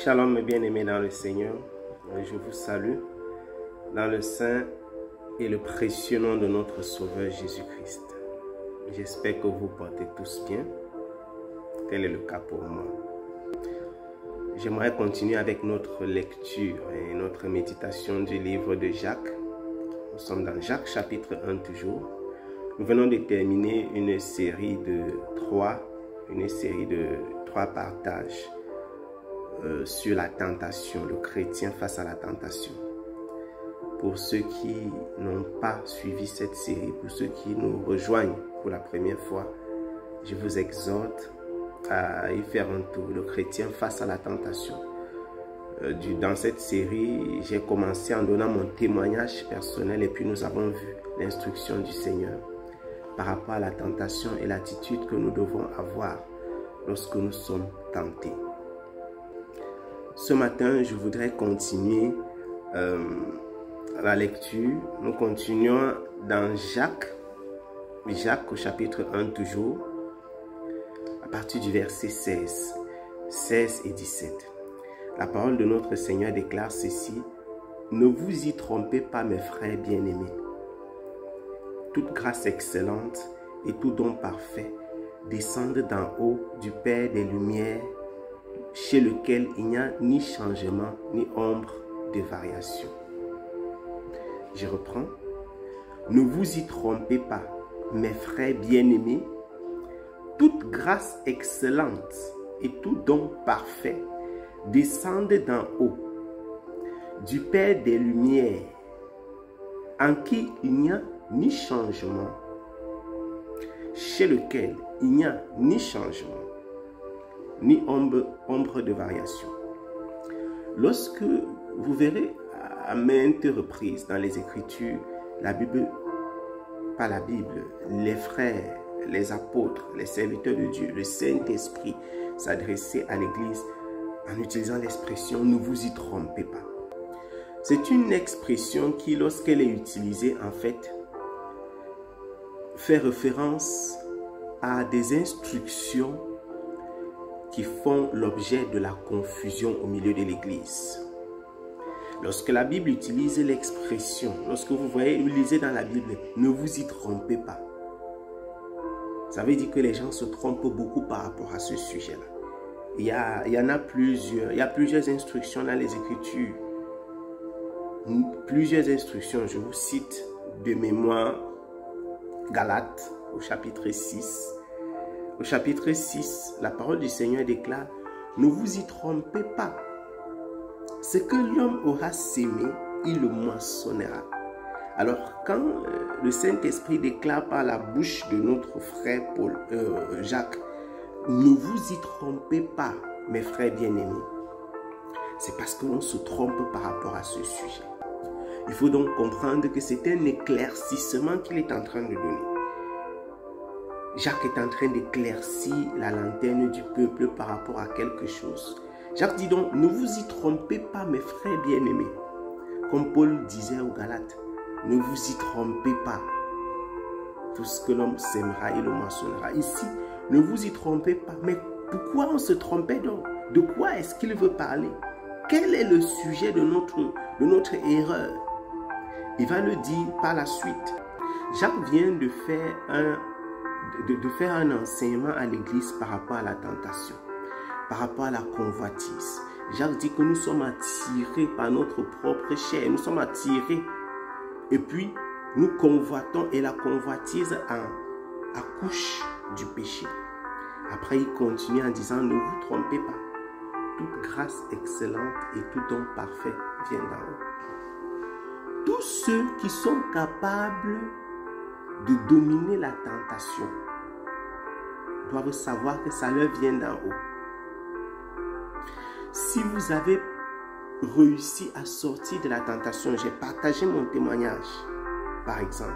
Shalom mes bien-aimés dans le Seigneur, je vous salue dans le saint et le précieux nom de notre Sauveur Jésus-Christ. J'espère que vous portez tous bien, tel est le cas pour moi. J'aimerais continuer avec notre lecture et notre méditation du livre de Jacques. Nous sommes dans Jacques chapitre 1 toujours. Nous venons de terminer une série de trois partages sur la tentation, le chrétien face à la tentation. Pour ceux qui n'ont pas suivi cette série, pour ceux qui nous rejoignent pour la première fois, je vous exhorte à y faire un tour, le chrétien face à la tentation. Dans cette série, j'ai commencé en donnant mon témoignage personnel et puis nous avons vu l'instruction du Seigneur par rapport à la tentation et l'attitude que nous devons avoir lorsque nous sommes tentés. Ce matin, je voudrais continuer la lecture. Nous continuons dans Jacques au chapitre 1 toujours, à partir du verset 16 et 17. La parole de notre Seigneur déclare ceci: « Ne vous y trompez pas, mes frères bien-aimés. Toute grâce excellente et tout don parfait descendent d'en haut du Père des Lumières, chez lequel il n'y a ni changement ni ombre de variation. » Je reprends. « Ne vous y trompez pas, mes frères bien-aimés. Toute grâce excellente et tout don parfait descendent d'en haut, du Père des Lumières, en qui il n'y a ni changement, chez lequel il n'y a ni changement, ni ombre de variation. » Lorsque vous verrez à maintes reprises dans les Écritures, la Bible, pas la Bible, les frères, les apôtres, les serviteurs de Dieu, le Saint-Esprit s'adresser à l'Église en utilisant l'expression « ne vous y trompez pas ». C'est une expression qui, lorsqu'elle est utilisée, en fait, fait référence à des instructions qui font l'objet de la confusion au milieu de l'Église. Lorsque la Bible utilise l'expression, lorsque vous lisez dans la Bible, ne vous y trompez pas, ça veut dire que les gens se trompent beaucoup par rapport à ce sujet-là. Il y a plusieurs instructions dans les Écritures. Plusieurs instructions, je vous cite de mémoire Galates au chapitre 6. Au chapitre 6, la parole du Seigneur déclare: « Ne vous y trompez pas. Ce que l'homme aura sémé, il le moissonnera. » Alors, quand le Saint-Esprit déclare par la bouche de notre frère Jacques, « Ne vous y trompez pas, mes frères bien-aimés », c'est parce que l'on se trompe par rapport à ce sujet. Il faut donc comprendre que c'est un éclaircissement qu'il est en train de donner. Jacques est en train d'éclaircir la lanterne du peuple par rapport à quelque chose. Jacques dit donc, ne vous y trompez pas, mes frères bien-aimés. Comme Paul disait aux Galates, ne vous y trompez pas. Tout ce que l'homme sèmera, il le moissonnera. Ici, ne vous y trompez pas. Mais pourquoi on se trompait donc? De quoi est-ce qu'il veut parler? Quel est le sujet de notre erreur? Il va le dire par la suite. Jacques vient de faire un enseignement à l'Église par rapport à la tentation, par rapport à la convoitise. Jacques dit que nous sommes attirés par notre propre chair, nous sommes attirés et puis nous convoitons, et la convoitise accouche du péché. Après il continue en disant: « Ne vous trompez pas, toute grâce excellente et tout don parfait vient d'en haut. » Tous ceux qui sont capables de dominer la tentation doivent savoir que ça leur vient d'en haut. Si vous avez réussi à sortir de la tentation, j'ai partagé mon témoignage, par exemple,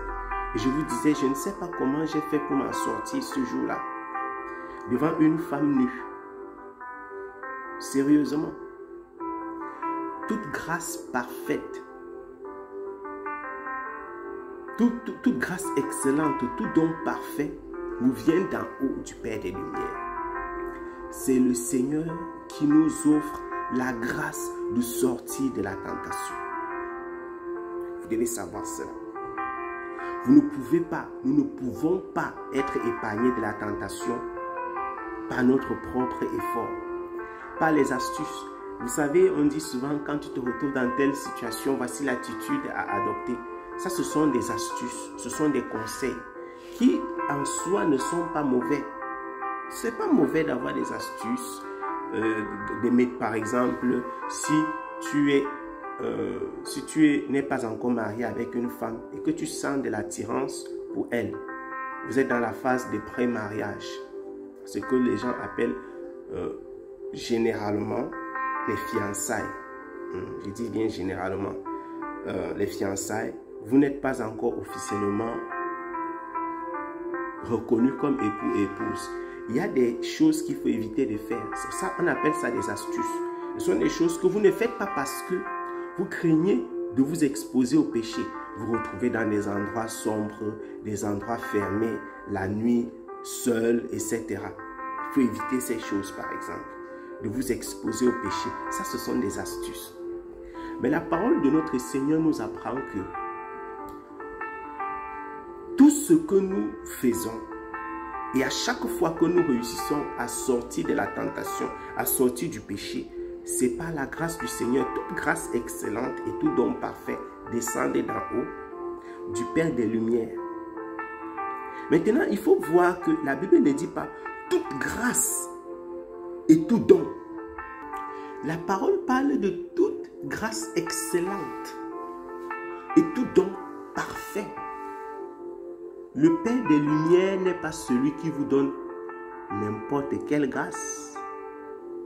et je vous disais, je ne sais pas comment j'ai fait pour m'en sortir ce jour-là, devant une femme nue. Sérieusement. Toute grâce parfaite, toute grâce excellente, tout don parfait nous vient d'en haut du Père des Lumières. C'est le Seigneur qui nous offre la grâce de sortir de la tentation. Vous devez savoir cela. Vous ne pouvez pas, nous ne pouvons pas être épargnés de la tentation par notre propre effort, par les astuces. Vous savez, on dit souvent, quand tu te retrouves dans telle situation, voici l'attitude à adopter. Ça, ce sont des astuces, ce sont des conseils qui, en soi, ne sont pas mauvais. Ce n'est pas mauvais d'avoir des astuces, par exemple, si tu n'es pas encore marié avec une femme et que tu sens de l'attirance pour elle, vous êtes dans la phase de pré-mariage, ce que les gens appellent généralement les fiançailles. Je dis bien généralement les fiançailles. Vous n'êtes pas encore officiellement reconnu comme époux et épouse. Il y a des choses qu'il faut éviter de faire. C'est ça, on appelle ça des astuces. Ce sont des choses que vous ne faites pas parce que vous craignez de vous exposer au péché. Vous vous retrouvez dans des endroits sombres, des endroits fermés, la nuit, seul, etc. Il faut éviter ces choses, par exemple, de vous exposer au péché. Ça, ce sont des astuces. Mais la parole de notre Seigneur nous apprend que tout ce que nous faisons, et à chaque fois que nous réussissons à sortir de la tentation, à sortir du péché, c'est par la grâce du Seigneur. Toute grâce excellente et tout don parfait descendait d'en haut, du Père des Lumières. Maintenant, il faut voir que la Bible ne dit pas toute grâce et tout don. La parole parle de toute grâce excellente et tout don parfait. Le Père des Lumières n'est pas celui qui vous donne n'importe quelle grâce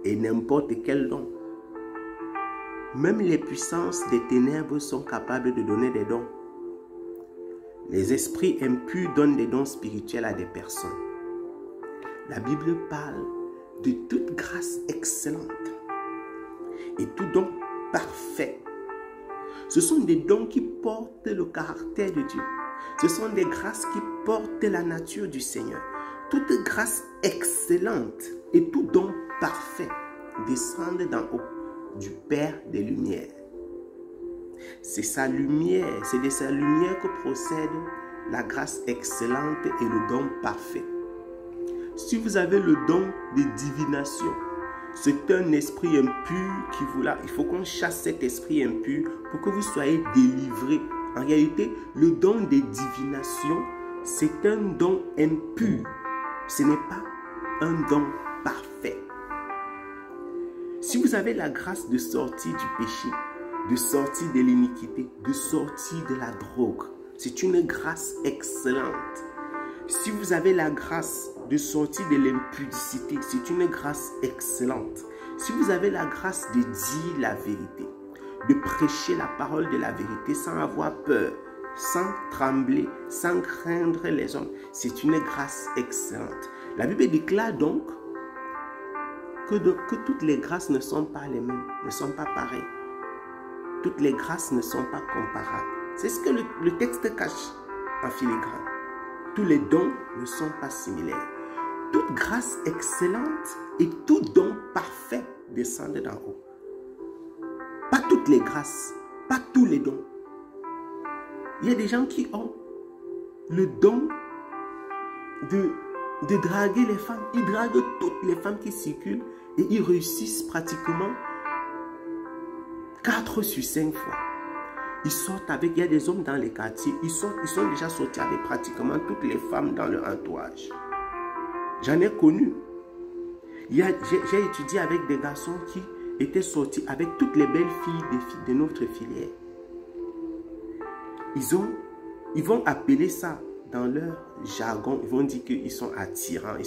et n'importe quel don. Même les puissances des ténèbres sont capables de donner des dons. Les esprits impurs donnent des dons spirituels à des personnes. La Bible parle de toute grâce excellente et tout don parfait. Ce sont des dons qui portent le caractère de Dieu. Ce sont des grâces qui portent la nature du Seigneur. Toute grâce excellente et tout don parfait descendent d'en haut, du Père des Lumières. C'est sa lumière, c'est de sa lumière que procède la grâce excellente et le don parfait. Si vous avez le don de divination, c'est un esprit impur qui vous l'a. Il faut qu'on chasse cet esprit impur pour que vous soyez délivrés. En réalité, le don de divination, c'est un don impur. Ce n'est pas un don parfait. Si vous avez la grâce de sortir du péché, de sortir de l'iniquité, de sortir de la drogue, c'est une grâce excellente. Si vous avez la grâce de sortir de l'impudicité, c'est une grâce excellente. Si vous avez la grâce de dire la vérité, de prêcher la parole de la vérité sans avoir peur, sans trembler, sans craindre les hommes, c'est une grâce excellente. La Bible déclare donc que toutes les grâces ne sont pas les mêmes, ne sont pas pareilles. Toutes les grâces ne sont pas comparables. C'est ce que le texte cache en filigrane. Tous les dons ne sont pas similaires. Toute grâce excellente et tout don parfait descendent d'en haut. Pas toutes les grâces, pas tous les dons. Il y a des gens qui ont le don de draguer les femmes. Ils draguent toutes les femmes qui circulent et ils réussissent pratiquement 4 sur 5 fois. Ils sortent avec, il y a des hommes dans les quartiers, ils sont déjà sortis avec pratiquement toutes les femmes dans leur entourage. J'en ai connu. J'ai étudié avec des garçons qui étaient sortis avec toutes les belles filles de notre filière. Ils vont appeler ça dans leur jargon, ils vont dire qu'ils sont attirants.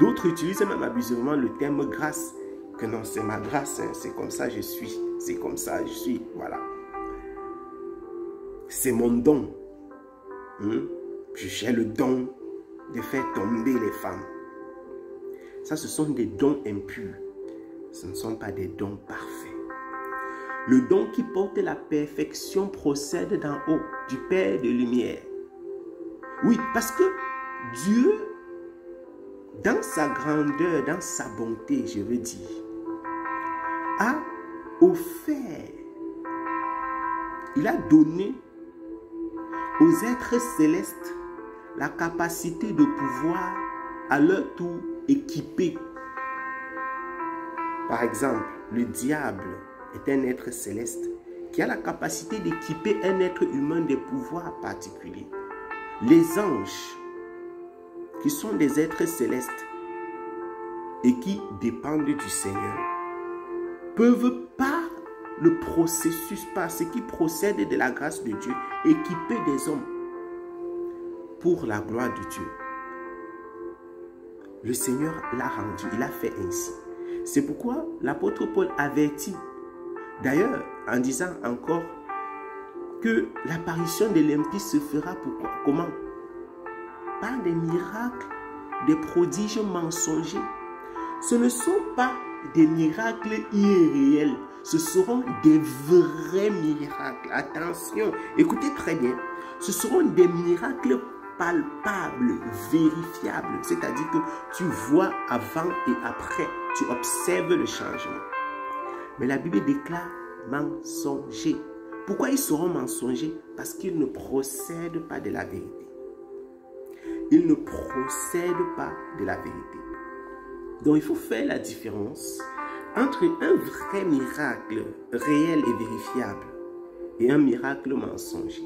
D'autres utilisent même abusivement le terme grâce. Que non, c'est ma grâce, hein, c'est comme ça je suis, c'est comme ça je suis, voilà. C'est mon don. J'ai le don de faire tomber les femmes. Ça, ce sont des dons impurs. Ce ne sont pas des dons parfaits. Le don qui porte la perfection procède d'en haut, du Père de lumière. Oui, parce que Dieu, dans sa grandeur, dans sa bonté, je veux dire, a offert, il a donné aux êtres célestes la capacité de pouvoir à leur tour équiper. Par exemple, le diable est un être céleste qui a la capacité d'équiper un être humain des pouvoirs particuliers. Les anges, qui sont des êtres célestes et qui dépendent du Seigneur, peuvent par le processus, par ce qui procède de la grâce de Dieu, équiper des hommes pour la gloire de Dieu. Le Seigneur l'a rendu, il a fait ainsi. C'est pourquoi l'apôtre Paul avertit, d'ailleurs en disant encore que l'apparition de l'Esprit se fera pourquoi? Comment? Par des miracles, des prodiges mensongers. Ce ne sont pas des miracles irréels, ce seront des vrais miracles. Attention, écoutez très bien, ce seront des miracles palpables, vérifiables, c'est-à-dire que tu vois avant et après, tu observes le changement. Mais la Bible déclare mensongers. Pourquoi ils seront mensongers? Parce qu'ils ne procèdent pas de la vérité. Ils ne procèdent pas de la vérité. Donc il faut faire la différence entre un vrai miracle réel et vérifiable et un miracle mensonger.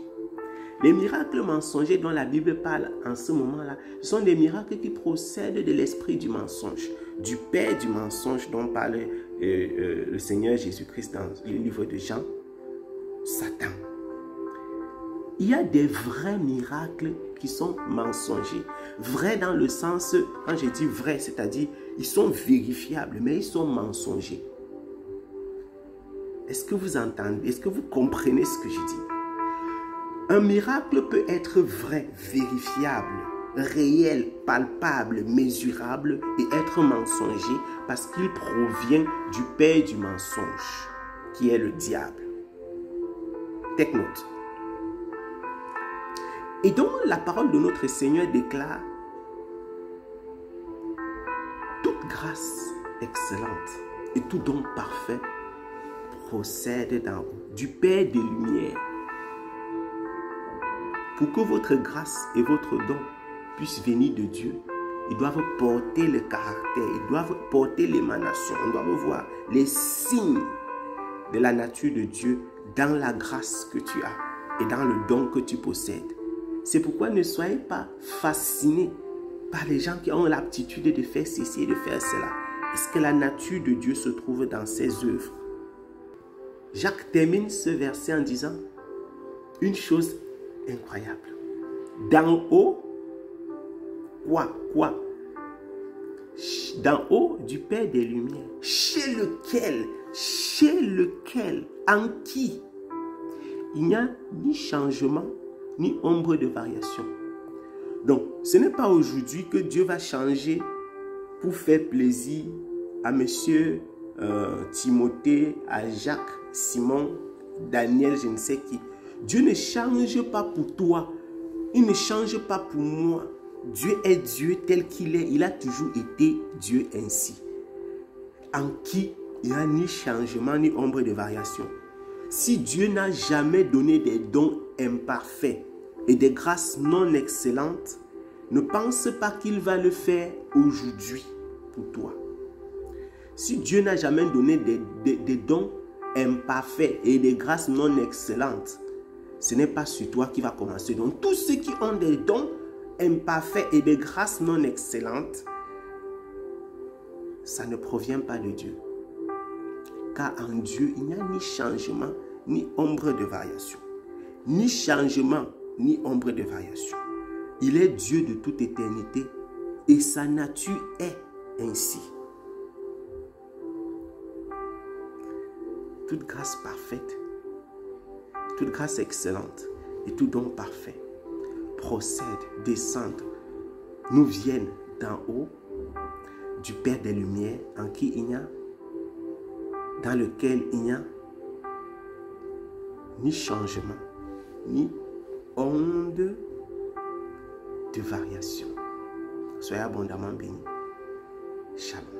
Les miracles mensongers dont la Bible parle en ce moment-là, ce sont des miracles qui procèdent de l'esprit du mensonge, du père du mensonge dont parle le Seigneur Jésus-Christ dans le livre de Jean, Satan. Il y a des vrais miracles qui sont mensongers. Vrais dans le sens, quand je dis vrai, c'est-à-dire ils sont vérifiables, mais ils sont mensongers. Est-ce que vous entendez? Est-ce que vous comprenez ce que je dis? Un miracle peut être vrai, vérifiable, réel, palpable, mesurable et être mensonger parce qu'il provient du père du mensonge, qui est le diable. Take note. Et donc la parole de notre Seigneur déclare: toute grâce excellente et tout don parfait procède d'en haut, du Père des Lumières. Pour que votre grâce et votre don puissent venir de Dieu, ils doivent porter le caractère, ils doivent porter l'émanation, on doit voir les signes de la nature de Dieu dans la grâce que tu as et dans le don que tu possèdes. C'est pourquoi ne soyez pas fascinés par les gens qui ont l'aptitude de faire ceci et de faire cela. Est-ce que la nature de Dieu se trouve dans ses œuvres? Jacques termine ce verset en disant une chose incroyable. D'en haut, quoi? D'en haut du Père des Lumières, chez lequel, en qui il n'y a ni changement, ni ombre de variation. Donc, ce n'est pas aujourd'hui que Dieu va changer pour faire plaisir à monsieur Timothée, à Jacques, Simon, Daniel, je ne sais qui. Dieu ne change pas pour toi. Il ne change pas pour moi. Dieu est Dieu tel qu'il est. Il a toujours été Dieu ainsi. En qui il n'y a ni changement, ni ombre de variation. Si Dieu n'a jamais donné des dons imparfaits et des grâces non excellentes, ne pense pas qu'il va le faire aujourd'hui pour toi. Si Dieu n'a jamais donné des dons imparfaits et des grâces non excellentes, ce n'est pas sur toi qui va commencer. Donc tous ceux qui ont des dons imparfaits et des grâces non excellentes, ça ne provient pas de Dieu. Car en Dieu, il n'y a ni changement, ni ombre de variation. Ni changement, ni ombre de variation. Il est Dieu de toute éternité et sa nature est ainsi. Toute grâce parfaite, toute grâce excellente et tout don parfait procèdent, descendent, nous viennent d'en haut, du Père des Lumières, en qui il n'y a, dans lequel il n'y a ni changement, ni onde de variation. Soyez abondamment bénis. Shalom.